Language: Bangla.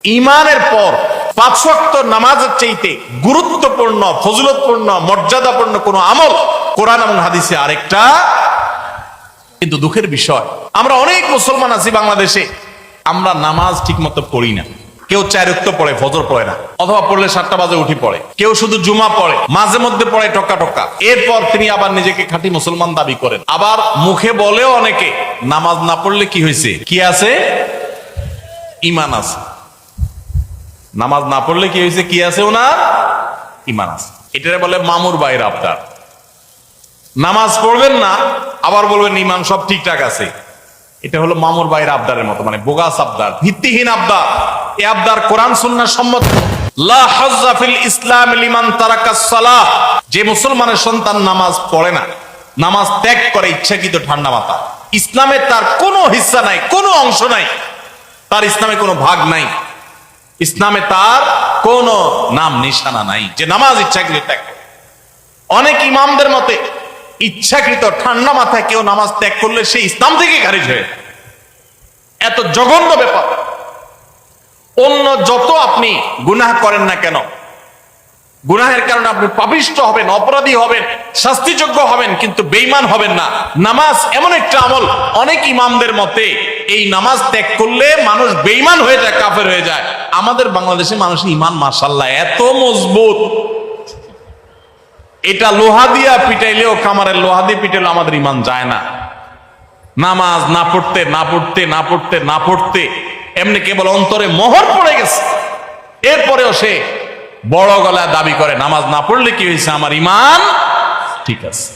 ইমানের পর 5 ওয়াক্ত নামাজের চাইতে গুরুত্বপূর্ণ, ফজিলতপূর্ণ, মর্যাদাপূর্ণ কোন আমল কোরআন এবং হাদিসে আরেকটা। কিন্তু দুঃখের বিষয়, আমরা অনেক মুসলমান আছি বাংলাদেশে, আমরা নামাজ ঠিক মতো পড়ি না। কেউ 4 ওয়াক্ত পড়ে, ফজর পড়ে না, অথবা পড়লে 7টা বাজে উঠি পড়ে। কেউ শুধু জুমা পড়ে, মাঝে মধ্যে পড়ে টকা টকা। এরপর তিনি আবার নিজেকে খাঁটি মুসলমান দাবি করেন। আবার মুখে বলেও অনেকে, নামাজ না পড়লে কি হয়েছে, কি আছে, ইমান আছে। নামাজ না পড়লে কি হয়েছে, কি আছে, ওনার ইমান আছে। এটারে বলে মামুর বাইরে আবদার। নামাজ পড়বেন না, আবার বলবেন ইমান সব ঠিকঠাক আছে। এটা হলো মামুর বাইরে আবদারের মতো, মানে বোগাস আবদার, ভিত্তিহীন আবদার। এই আবদার কোরআন সুন্নাহ সম্মত। লা হাজ্জা ফিল ইসলাম লিমান তারাকাস সালাহ। যে মুসলমানের সন্তান নামাজ পড়ে না, নামাজ ত্যাগ করে ইচ্ছাকৃত ঠান্ডা মাথা, ইসলামে তার কোনো হিস্সা নাই, কোনো অংশ নাই, তার ইসলামে কোনো ভাগ নাই, ইসলামে তার কোন নাম নিশানা নাই, যে নামাজ ইচ্ছাকৃত ত্যাগ করে। অনেক ইমামদের মতে ইচ্ছাকৃত ঠান্ডা মাথায় কেউ নামাজ ত্যাগ করলে সে ইসলাম থেকে খারিজ হয়ে। এত জঘন্য ব্যাপার। অন্য যত আপনি গুনাহ করেন না কেন, গুনাহের কারণে আপনি পাপিষ্ঠ হবেন, অপরাধী হবেন, শাস্তিযোগ্য হবেন, কিন্তু বেঈমান হবেন না। নামাজ এমন একটা আমল, অনেক ইমামদের মতে এই নামাজ ত্যাগ করলে মানুষ বেঈমান হয়ে যায়, কাফের হয়ে যায়। আমাদের বাংলাদেশে মানুষের ইমান মাশাআল্লাহ এত মজবুত, এটা লোহা দিয়া পিটাইলেও, কামারের লোহা দিয়ে পিটাইলেও আমাদের ইমান যায় না। নামাজ না পড়তে না পড়তে না পড়তে না পড়তে এমনি কেবল অন্তরে মোহর পড়ে গেছে। এরপরেও সে বড় গলায় দাবি করে, নামাজ না পড়লে কি হয়েছে, আমার ইমান ঠিক আছে।